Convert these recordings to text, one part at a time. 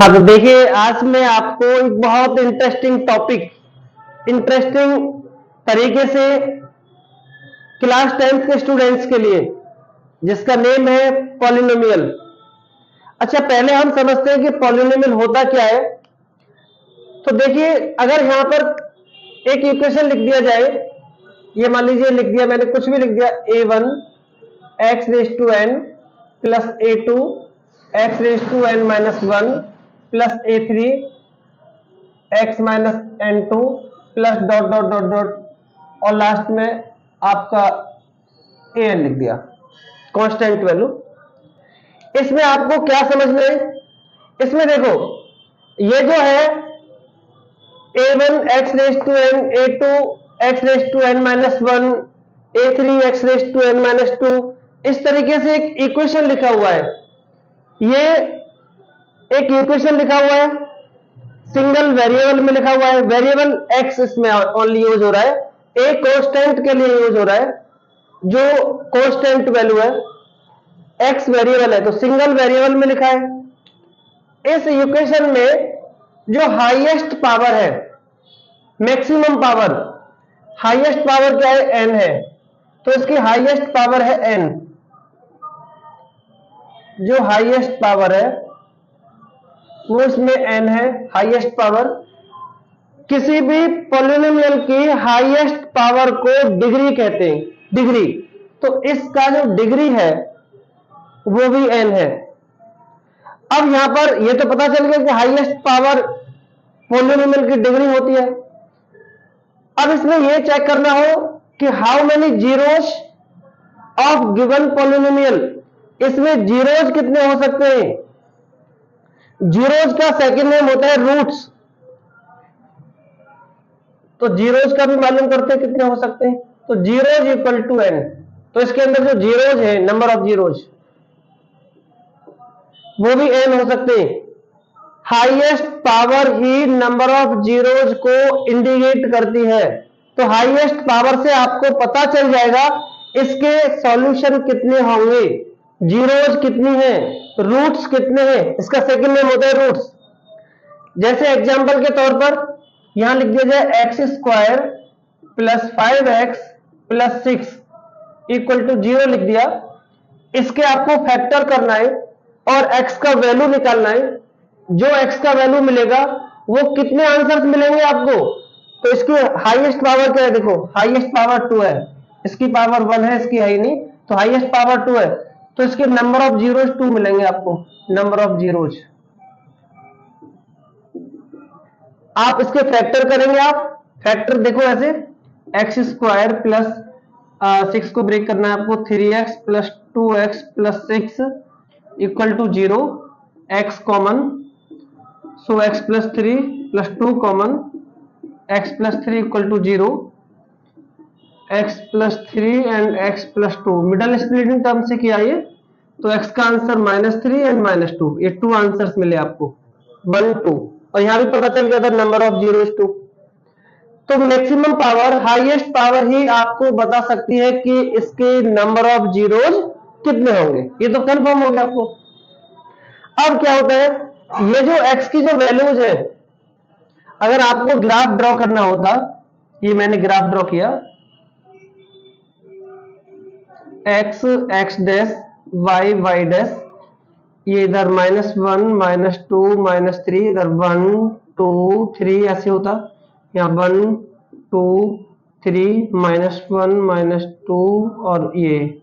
हाँ तो देखिए, आज मैं आपको एक बहुत इंटरेस्टिंग तरीके से क्लास 10th के स्टूडेंट्स के लिए, जिसका नेम है पॉलिनोमियल। अच्छा, पहले हम समझते हैं कि पॉलिनोमियल होता क्या है। तो देखिए, अगर यहां पर एक इक्वेशन लिख दिया जाए, ये मान लीजिए लिख दिया मैंने, कुछ भी लिख दिया, a1 x raise to n plus a2 x raise to n minus 1 plus a3 x minus n2 plus dot dot dot dot, और लास्ट में आपका an लिख दिया, कांस्टेंट वैल्यू। इसमें आपको क्या समझना है? इसमें देखो, ये जो है a1 x raise to n, a2 x raise to n minus 1, a3 x raise to n minus 2, इस तरीके से एक इक्वेशन लिखा हुआ है। ये एक इक्वेशन लिखा हुआ है, सिंगल वेरिएबल में लिखा हुआ है। वेरिएबल x इसमें ओनली यूज हो रहा है, a कांस्टेंट के लिए यूज हो रहा है, जो कांस्टेंट वैल्यू है। x वेरिएबल है तो सिंगल वेरिएबल में लिखा है। इस इक्वेशन में जो हाईएस्ट पावर है, मैक्सिमम पावर, हाईएस्ट पावर क्या है? n है, तो इसकी हाईएस्ट पावर है n। जो हाईएस्ट पावर है वो इसमें n है, हाईएस्ट पावर। किसी भी पॉलिनोमियल की हाईएस्ट पावर को डिग्री कहते हैं, डिग्री। तो इसका जो डिग्री है वो भी n है। अब यहां पर ये तो पता चल गया कि हाईएस्ट पावर पॉलिनोमियल की डिग्री होती है। अब इसमें यह चेक करना हो कि how many zeros of given polynomial, इसमें जीरोस कितने हो सकते हैं? जीरोस का सेकंड नेम होता है रूट्स। तो जीरोस का भी मालूम करते हैं कितने हो सकते हैं। तो जीरोज इक्वल टू n, तो इसके अंदर जो जीरोज है, नंबर ऑफ जीरोज, वो भी n हो सकते हैं। Highest power he number of zeros को इंडिकेट करती है। तो हाईएस्ट पावर से आपको पता चल जाएगा इसके सॉल्यूशन कितने होंगे, जीरोज कितनी है, रूट्स कितने हैं। इसका सेकंड नेम होता है रूट्स। जैसे एग्जांपल के तौर पर यहां लिख दिया जाए x square plus 5x plus 6 equal to 0 लिख दिया। इसके आपको फैक्टर करना है और x का वैल्यू निकालना है। जो x का वैल्यू मिलेगा वो कितने आंसर्स मिलेंगे आपको? तो इसकी हाईएस्ट पावर क्या है? देखो, हाईएस्ट पावर 2 है, इसकी पावर 1 है, इसकी है ही नहीं, तो हाईएस्ट पावर 2 है, तो इसके नंबर ऑफ जीरोज 2 मिलेंगे आपको, नंबर ऑफ जीरोज। आप इसके फैक्टर करेंगे, आप फैक्टर देखो ऐसे, एक्स स्क्वायर प्लस 6 को ब्रेक करना है आपको, 3x plus 2x plus 6 equal to 0, x common, so x plus 3 plus 2 common, x plus 3 equal to 0, x plus 3 and x plus 2, middle splitting term से किया ये, तो x का आंसर -3 एंड -2, ये 2 आंसर्स मिले आपको, 1 2, और यहां भी पता चल गया था नंबर ऑफ जीरो इज 2। तो मैक्सिमम पावर, हाईएस्ट पावर ही आपको बता सकती है कि इसके नंबर ऑफ जीरोज कितने होंगे। ये तो कंफर्म हो गया आपको। अब क्या होता है, ये जो x की जो वैल्यूज है, अगर आपको ग्राफ ड्रॉ करना होता, ये मैंने ग्राफ ड्रॉ किया, x x dash y y dash, ये इधर -1 -2 -3, इधर 1 2 3 ऐसे होता, यहाँ 1 2 3 -1 -2 और ये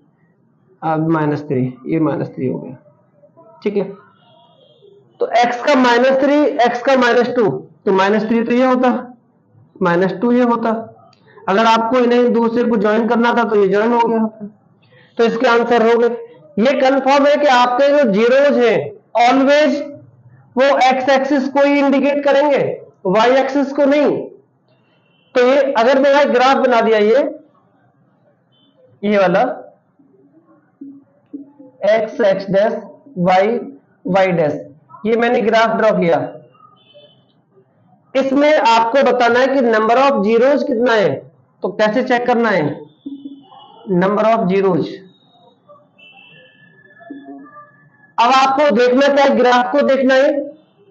-3, ये -3 हो गया, ठीक है। तो x का -3, x का -2, तो -3 तो ये होता, -2 ये होता। अगर आपको इन्हें दूसरे को ज्वाइन करना था तो ये ज्वाइन हो गया, तो इसके आंसर हो गए। ये कंफर्म है कि आपके जो जीरोज हैं ऑलवेज वो एक्स एक्सिस को ही इंडिकेट करेंगे, वाई एक्सिस को नहीं। तो ये अगर मैंने ग्राफ बना दिया, ये वाला x x dash y y dash, ये मैंने ग्राफ ड्रॉ किया। इसमें आपको बताना है कि नंबर ऑफ जीरोज कितना है। तो कैसे चेक करना है नंबर ऑफ जीरोज? अब आपको देखना क्या है, ग्राफ को देखना है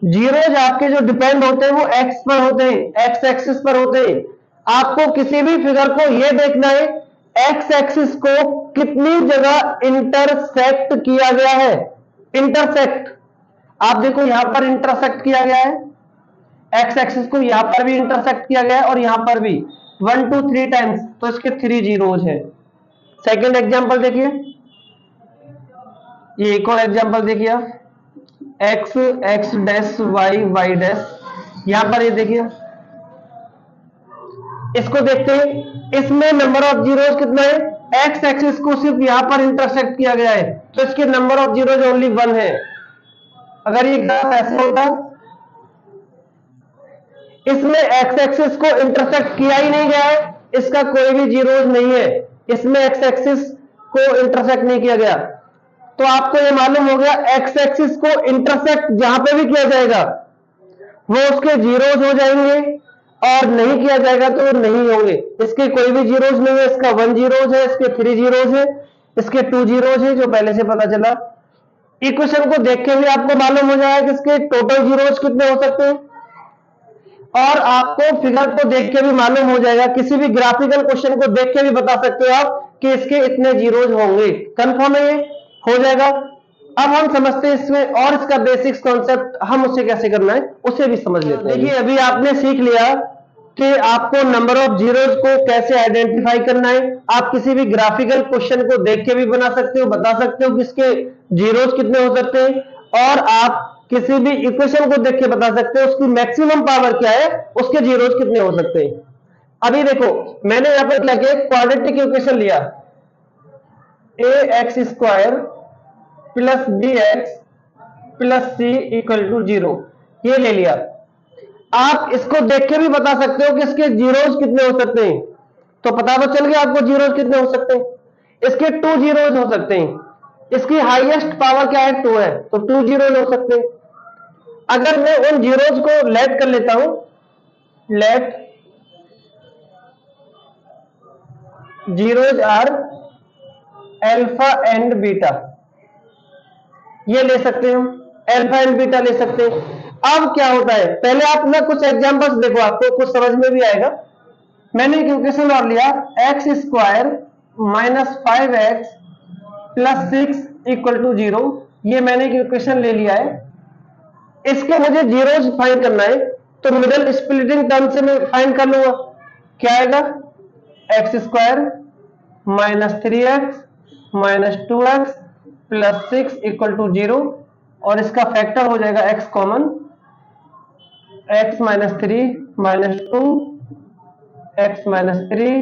जीरोज आपके जो डिपेंड होते हैं वो एक्स पर होते हैं, एक्स एक्सिस पर होते हैं। आपको किसी भी फिगर को ये देखना है एक्स एक्सिस को कितनी जगह इंटरसेक्ट किया गया है। इंटरसेक्ट, आप देखो यहां पर इंटरसेक्ट किया गया है, एक्स एक्सिस को यहां पर भी इंटरसेक्ट किया गया है और यहां पर भी 1 2 3 टाइम्स, तो इसके 3 जीरोज है। सेकंड एग्जांपल देखिए, ये एक और एग्जांपल देखिए आप, x x dash y y dash, यहां पर ये देखिए, इसको देखते हैं, इसमें नंबर ऑफ जीरोज कितना है, एक्स एक्सिस को सिर्फ यहां पर इंटरसेक्ट किया गया है, तो इसके नंबर ऑफ जीरोज ओनली 1 है। अगर ये ग्राफ ऐसे होता, इसमें एक्स एक्सिस को इंटरसेक्ट किया ही नहीं गया है, इसका कोई भी जीरोज नहीं है, इसमें एक्स एक्सिस को इंटरसेक्ट नहीं किया गया, तो आपको ये मालूम हो गया एक्स एक्सिस को इंटरसेक्ट जहां पे भी किया जाएगा वो उसके जीरोज हो जाएंगे, और नहीं किया जाएगा तो नहीं होंगे। इसके कोई भी जीरोज नहीं है, इसका 1 जीरोज है, इसके 3 जीरोज है, इसके 2 जीरोज है, जो पहले से पता चला। इक्वेशन को देख के भी आपको मालूम हो जाएगा कि इसके टोटल जीरोज कितने हो सकते हैं, और आपको फिगर को देख के भी मालूम हो जाएगा, किसी भी ग्राफिकल क्वेश्चन को देख के भी बता सकते हो आप कि इसके इतने जीरोज होंगे। कंफर्म है, ये हो जाएगा। अब हम समझते हैं इसमें और इसका बेसिक्स कॉन्सेप्ट, हम उसे कैसे करना है उसे भी समझ लेते हैं। देखिए अभी आपने सीख लिया कि आपको नंबर ऑफ जीरोज को कैसे आइडेंटिफाई करना है। आप किसी भी ग्राफिकल क्वेश्चन को देख के भी बना सकते हो, बता सकते हो कि इसके जीरोज कितने हो सकते हैं, और आप किसी भी इक्वेशन को देख के बता सकते हो उसकी मैक्सिमम पावर क्या है, उसके जीरोज कितने हो सकते हैं। अभी देखो मैंने यहां पर क्या किया, क्वाड्रेटिक इक्वेशन लिया, a x square plus b x plus c equal to 0, ये ले लिया। आप इसको देख के भी बता सकते हो कि इसके जीरोज कितने हो सकते हैं, तो पता तो चल गया आपको जीरोज कितने हो सकते हैं। इसके 2 जीरोज हो सकते हैं, इसकी हाईएस्ट पावर क्या है, 2 है, तो 2 जीरोज हो सकते हैं। अगर मैं उन जीरोज को लेट कर लेता हूं, let zeros are alpha and beta, ये ले सकते हैं हम, अल्फा एंड बीटा ले सकते हैं। अब क्या होता है, पहले आप ना कुछ एग्जांपल्स देखो, आपको कुछ समझ में भी आएगा। मैंने एक इक्वेशन और लिया, x square minus 5x plus 6 equal to 0, ये मैंने एक इक्वेशन ले लिया है। इसके मुझे जीरोज फाइंड करना है, तो मिडल स्प्लिटिंग टर्म से मैं फाइंड कर लूंगा। क्या आएगा, x square minus 3x minus 2x plus 6 equal to 0, और इसका फैक्टर हो जाएगा x common, x minus 3 minus 2 x minus 3,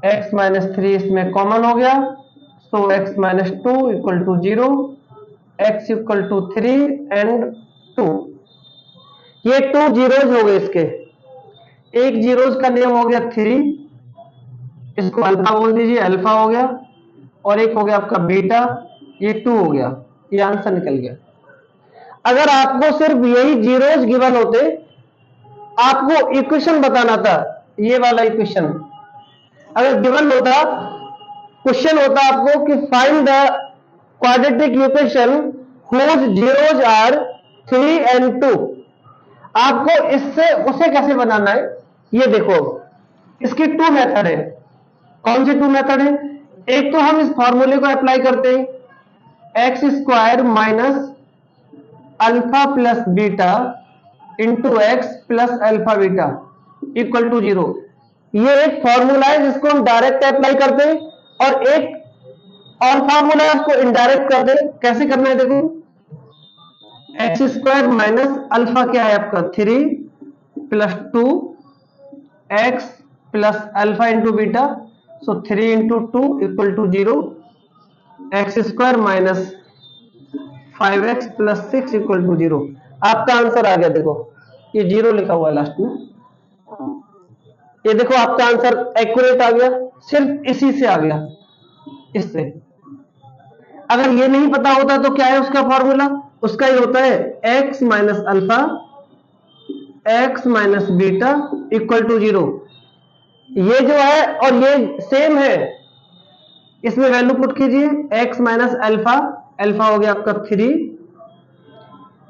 x minus 3 इसमें कॉमन हो गया, so x minus 2 equal to 0, x equal to 3 and 2, ये 2 जीरोज हो गए। इसके एक जीरोज का नेम हो गया 3, इसको अल्फा बोल दीजिए, अल्फा हो गया, और एक हो गया आपका बीटा, ये 2 हो गया, ये आंसर निकल गया। अगर आपको सिर्फ यही जीरोज गिवन होते, आपको इक्वेशन बताना था, ये वाला इक्वेशन अगर गिवन होता, क्वेश्चन होता आपको कि find the quadratic equation whose zeros are 3 and 2, आपको इससे उसे कैसे बनाना है, ये देखो। इसकी 2 मेथड है। कौन सी 2 मेथड है, एक तो हम इस फॉर्मूले को अप्लाई करते हैं, x square minus alpha plus beta into x plus alpha beta equal to 0, ये एक फॉर्मूला है जिसको हम डायरेक्ट अप्लाई करते हैं, और एक और फॉर्मूला है उसको इनडायरेक्ट करते हैं। कैसे करना है देखो, एक्स स्क्वायर माइनस अल्फा क्या है आपका 3 plus 2 x plus alpha into beta, so 3 into 2 equal to 0, x square minus 5x plus 6 equal to 0, आपका आंसर आ गया। देखो ये 0 लिखा हुआ है लास्ट में, ये देखो आपका आंसर एक्यूरेट आ गया, सिर्फ इसी से आ गया, इससे। अगर ये नहीं पता होता तो क्या है उसका फॉर्मूला, उसका ही होता है x minus alpha x minus beta equal to 0, ये जो है और ये सेम है, इसमें वैल्यू पुट कीजिए, x माइनस अल्फा, अल्फा हो गया आपका 3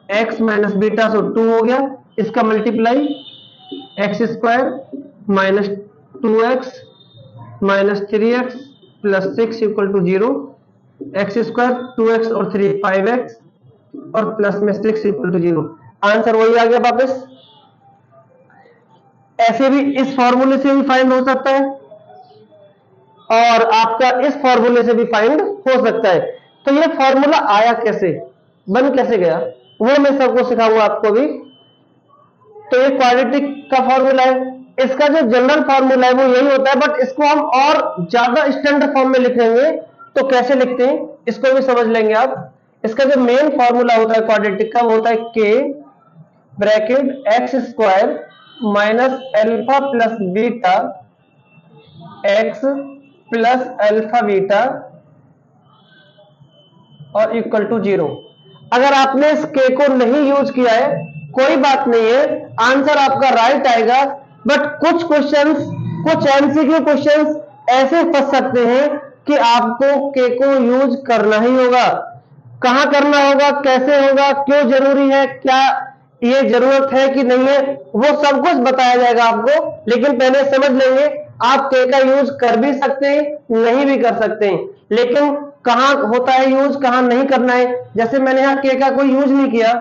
एक्स माइनस बीटा, सो 2 हो गया, इसका multiply x square minus 2x minus 3x plus 6 equal to 0, x square 2x और 3 5x और प्लस में 6 इक्वल टू 0। आंसर वही आ गया वापस। ऐसे भी इस फॉर्मूले से भी फाइंड हो सकता है और आपका इस फॉर्मूले से भी फाइंड हो सकता है। तो ये फॉर्मूला आया कैसे, बन कैसे गया, वो मैं सबको सिखाऊंगा आपको भी। तो ये क्वाड्रेटिक का फॉर्मूला है, इसका जो जनरल फॉर्मूला है वो यही होता है, बट इसको हम और ज्यादा स्टैंडर्ड फॉर्म में लिखेंगे। तो कैसे लिखते हैं इसको भी समझ लेंगे आप। इसका जो मेन फॉर्मूला होता है क्वाड्रेटिक का, वो होता है के bracket x square minus alpha plus beta x plus alpha beta और इक्वल टू 0। अगर आपने इस के को नहीं यूज किया है कोई बात नहीं है, आंसर आपका राइट आएगा। बट कुछ क्वेश्चंस, कुछ एमसीक्यू क्वेश्चंस ऐसे फंस सकते हैं कि आपको के को यूज करना ही होगा। कहां करना होगा, कैसे होगा, क्यों जरूरी है, क्या ये जरूरत है कि नहीं है, वो सब कुछ बताया जाएगा आपको। लेकिन पहले समझ लेंगे, आप के का यूज कर भी सकते हैं, नहीं भी कर सकते हैं, लेकिन कहां होता है यूज, कहां नहीं करना है। जैसे मैंने यहां के का कोई यूज नहीं किया,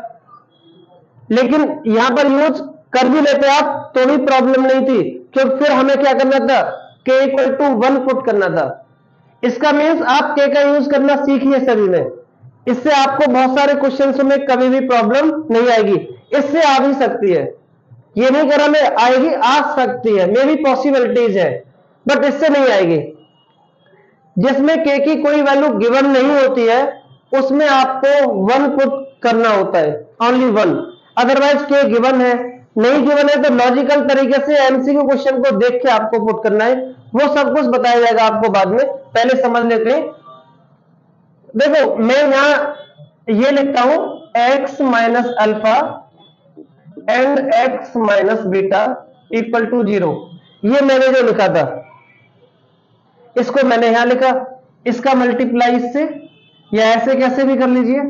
लेकिन यहां पर यूज कर भी लेते आप तो भी प्रॉब्लम नहीं थी, क्योंकि फिर हमें क्या करना था, के इक्वल टू 1 पुट करना था। इसका मीन्स आप के का यूज करना सीखिए सभी में, इससे आपको बहुत सारे क्वेश्चंस में कभी भी प्रॉब्लम नहीं आएगी। इससे आ भी सकती है, ये नहीं करा मैं आएगी, आ सकती है, मे भी पॉसिबिलिटीज है, बट इससे नहीं आएगी। जिसमें के की कोई वैल्यू गिवन नहीं होती है उसमें आपको 1 पुट करना होता है, ओनली 1। अदरवाइज के गिवन है, नहीं गिवन है तो लॉजिकल तरीके से एमसीक्यू क्वेश्चन को देख के आपको पुट करना है। वो सब कुछ बताया जाएगा आपको बाद में, पहले समझ लेते हैं। देखो मैं यहां ये लिखता हूं x minus alpha and x minus beta equal to 0। ये मैंने जो लिखा था इसको मैंने यहां लिखा, इसका मल्टीप्लाई इससे या ऐसे कैसे भी कर लीजिए,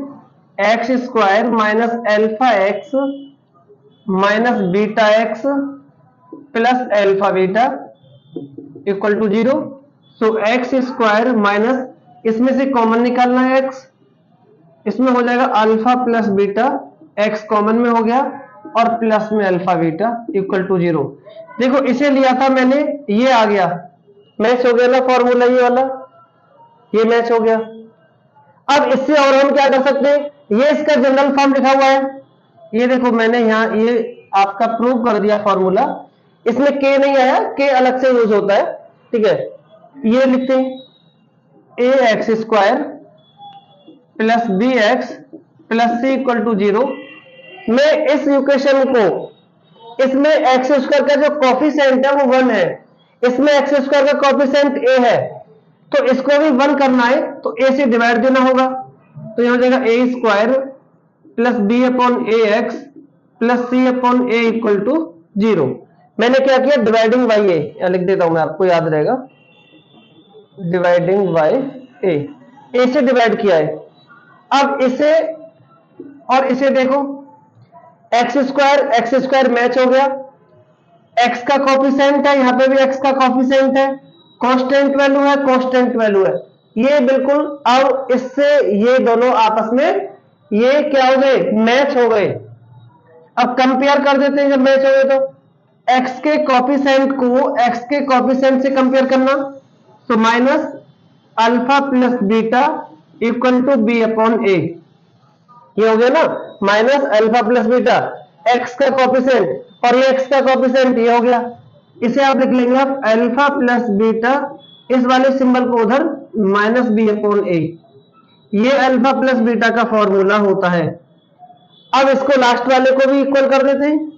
x square minus alpha x minus beta x plus alpha beta equal to 0। So x square minus, इसमें से कॉमन निकालना है x, इसमें हो जाएगा alpha plus beta, x common में हो गया और प्लस में अल्फा बीटा इक्वल टू 0। देखो इसे लिया था मैंने, ये आ गया, मैच हो गया ना फॉर्मूला, ये वाला ये मैच हो गया। अब इससे और हम क्या कर सकते हैं, ये इसका जनरल फॉर्म लिखा हुआ है, ये देखो मैंने यहां ये आपका प्रूव कर दिया फॉर्मूला। इसमें के नहीं आया, के अलग से यूज होता है, ठीक है। ये लिखते हैं a x square plus b x plus c equal to 0। मैं इस इक्वेशन को, इसमें एक्स स्क्वायर का जो कोफिशिएंट है वो 1 है, इसमें एक्स स्क्वायर का कोफिशिएंट ए है, तो इसको भी 1 करना है तो ए से डिवाइड देना होगा। तो यहां हो जाएगा a square plus b upon a x plus c upon a equal to 0। मैंने क्या किया, डिवाइडिंग बाई ए लिख देता हूं मैं, आपको याद रहेगा, डिवाइडिंग बाय ए से डिवाइड किया है। अब इसे और इसे देखो, एक्स स्क्वायर मैच हो गया, एक्स का कोफिशिएंट है, यहां पे भी एक्स का कोफिशिएंट है, कांस्टेंट वैल्यू है, कांस्टेंट वैल्यू है, ये बिल्कुल। अब इससे ये दोनों आपस में ये क्या हो गए, मैच हो गए। अब कंपेयर कर देते हैं, जब मैच हो गए तो एक्स के कोफिशिएंट को एक्स के कोफिशिएंट से कंपेयर करना, तो minus alpha plus beta equal to b upon a, ये हो गया ना, minus alpha plus beta, x का कोफिशिएंट और ये एक्स का कोफिशिएंट, ये हो गया। इसे आप लिख लेंगे आप अल्फा प्लस बीटा, इस वाले सिंबल को उधर माइनस बी अपॉन ए, ये अल्फा प्लस बीटा का फॉर्मूला होता है। अब इसको लास्ट वाले को भी इक्वल कर देते हैं,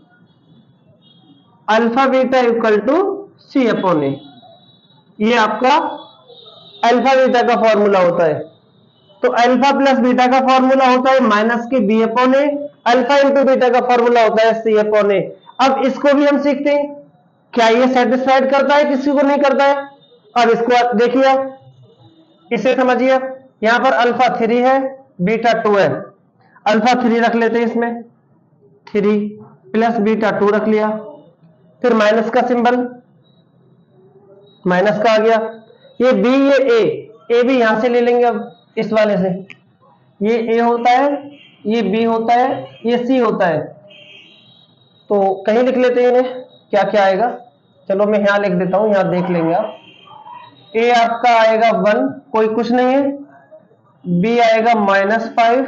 alpha beta equal to c upon a, ये आपका अल्फा बीटा का फॉर्मूला होता है। तो अल्फा प्लस बीटा का फॉर्मूला होता है माइनस के b upon a, alpha into beta का फॉर्मूला होता है सी अपॉन ए। अब इसको भी हम सीखते हैं, क्या ये सेटिस्फाइड करता है, किसी को नहीं करता है। अब इसको देखिए, इसे समझिए, यहां पर अल्फा 3 है, बीटा 2 है। अल्फा 3 रख लेते हैं इसमें, 3 प्लस बीटा 2 रख लिया, फिर माइनस का सिंबल, माइनस का आ गया, ये बी ये ए भी यहां से ले लेंगे अब इस वाले से, ये ए होता है, ये बी होता है, ये सी होता है, तो कहीं लिख लेते हैं इन्हें, क्या क्या आएगा, चलो मैं यहां लिख देता हूं, यहां देख लेंगे आप। ए आपका आएगा 1, कोई कुछ नहीं है, बी आएगा -5,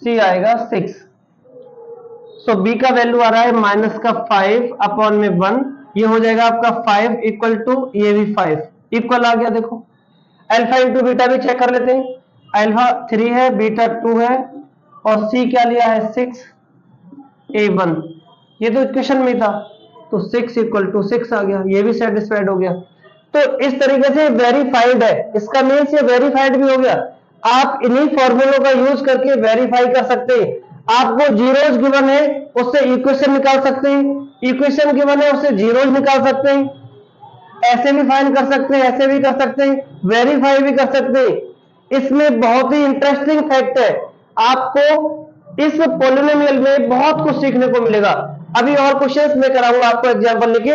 सी आएगा 6। सो बी का वैल्यू आ रहा है -5/1, ये हो जाएगा आपका 5 इक्वल टू, ये भी 5 इक्वल आ गया। देखो अल्फा इंटू बीटा भी चेक कर लेते हैं, अल्फा 3 है, बीटा 2 है, और सी क्या लिया है 6, A1, ये तो इक्वेशन में था, तो 6 इक्वल टू 6 आ गया, ये भी सेटिस्फाइड हो गया। तो इस तरीके से वेरीफाइड है, इसका मीन्स ये वेरीफाइड भी हो गया। आप इन्हीं फॉर्मूलों का यूज करके वेरीफाई कर सकते हैं। आपको जीरोज गिवन है, उससे इक्वेशन निकाल सकते हैं, इक्वेशन गिवन है, उससे जीरोज निकाल सकते हैं, ऐसे भी फाइंड कर सकते हैं, ऐसे भी कर सकते हैं, वेरीफाई भी कर सकते हैं। इसमें बहुत ही इंटरेस्टिंग फैक्ट है, आपको इस पॉलिनोमियल में बहुत कुछ सीखने को मिलेगा। अभी और क्वेश्चंस मैं कराऊंगा आपको एग्जांपल लेके,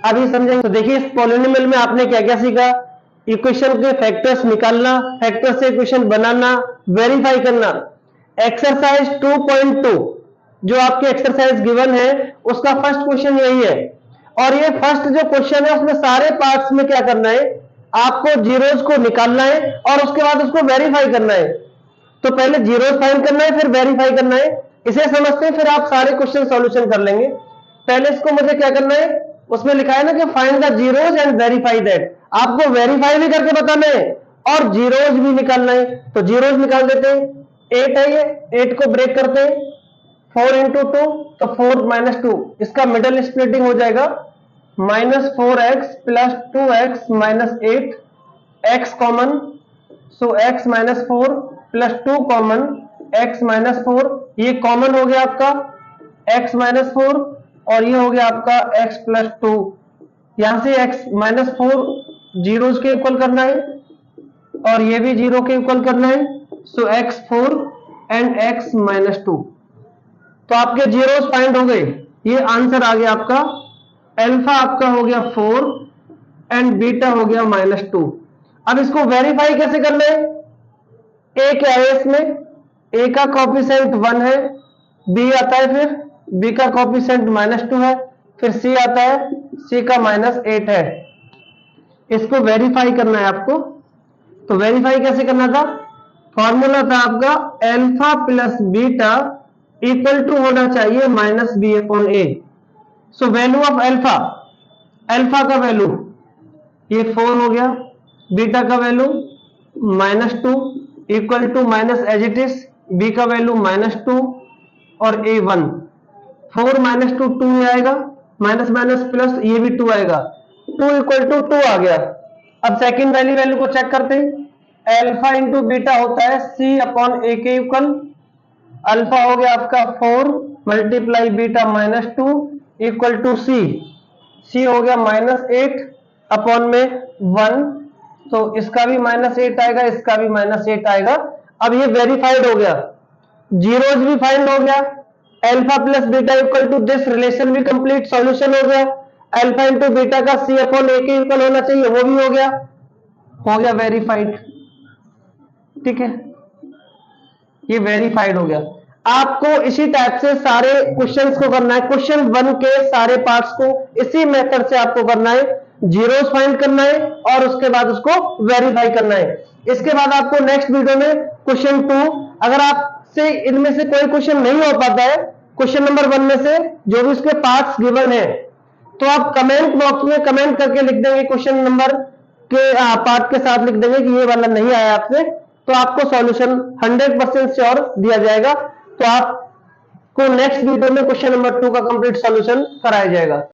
अभी समझेंगे। तो देखिए इस पॉलिनोमियल में आपने क्या क्या सीखा, इक्वेशन के फैक्टर्स निकालना, फैक्टर से इक्वेशन बनाना, वेरीफाई करना। एक्सरसाइज 2.2 जो आपके एक्सरसाइज गिवन है, उसका फर्स्ट क्वेश्चन यही है, और ये फर्स्ट जो क्वेश्चन है उसमें सारे पार्ट्स में क्या करना है, आपको जीरोज को निकालना है और उसके बाद उसको वेरीफाई करना है। तो पहले जीरोज फाइंड करना है, फिर वेरीफाई करना है, इसे समझते हैं, फिर आप सारे क्वेश्चन सॉल्यूशन कर लेंगे। पहले इसको मुझे क्या करना है, उसमें लिखा है ना कि find the zeros and verify that, आपको वेरीफाई भी करके बताना है और जीरोज भी निकालना है। तो जीरोज निकाल देते हैं, 8 है, ये 8 को ब्रेक करते हैं, 4 इंटू 2 तो 4 माइनस 2, इसका मिडल स्प्लिटिंग हो जाएगा -4x plus 2x minus 8, x common, so x minus 4 plus 2 common, x minus 4, ये कॉमन हो गया आपका x माइनस 4, और ये हो गया आपका x प्लस 2, यहां से x माइनस 4 जीरोज के इक्वल करना है और ये भी जीरो के इक्वल करना है, सो x4 एंड x माइनस 2। तो आपके जीरोस फाइंड हो गए, ये आंसर आ गया आपका। अल्फा आपका हो गया 4 एंड बीटा हो गया -2। अब इसको वेरीफाई कैसे करना है, ए क्या है इसमें, ए का कॉफिशिएंट 1 है, बी आता है, फिर बी का कॉफिशिएंट -2 है, फिर सी आता है, सी का -8 है। इसको वेरीफाई करना है आपको। तो वेरीफाई कैसे करना था, फॉर्मूला था आपका alpha plus beta equal to होना चाहिए -b/a। So value of alpha, alpha का वैल्यू ये 4 हो गया, बीटा का value -2 equal to minus as it is, B का वैल्यू -2 और a1, 4 - 2 2 में आएगा, माइनस माइनस प्लस, ये भी 2 आएगा, 2 इक्वल टू 2 आ गया। अब सेकंड वाली वैल्यू को चेक करते हैं, अल्फा इंटू बीटा होता है c/a के इक्वल, अल्फा हो गया आपका 4 मल्टीप्लाई बीटा -2 इक्वल टू सी, सी हो गया -8 अपॉन में 1, तो इसका भी -8 आएगा, इसका भी -8 आएगा। अब ये वेरीफाइड हो गया, जीरोज भी फाइंड हो गया, alpha plus beta equal to this relation भी कंप्लीट सॉल्यूशन हो गया, अल्फा इंटू बीटा का c/a के इक्वल होना चाहिए, वो भी हो गया वेरीफाइड। ठीक है, ये वेरीफाइड हो गया। आपको इसी टाइप से सारे क्वेश्चंस को करना है, क्वेश्चन 1 के सारे पार्ट्स को इसी मेथड से आपको करना है, जीरोस फाइंड करना है और उसके बाद उसको वेरीफाई करना है। इसके बाद आपको नेक्स्ट वीडियो में क्वेश्चन 2, अगर आपसे इनमें से कोई क्वेश्चन नहीं हो पाता है क्वेश्चन नंबर 1 में से, जो भी उसके पार्ट्स गिवन है, तो आप कमेंट बॉक्स में कमेंट करके लिख देंगे, क्वेश्चन नंबर के पार्ट के साथ लिख देंगे कि ये वाला नहीं आया आपसे, तो आपको सॉल्यूशन 100% श्योर दिया जाएगा। तो आपको नेक्स्ट वीडियो में क्वेश्चन नंबर 2 का कंप्लीट सॉल्यूशन कराया जाएगा।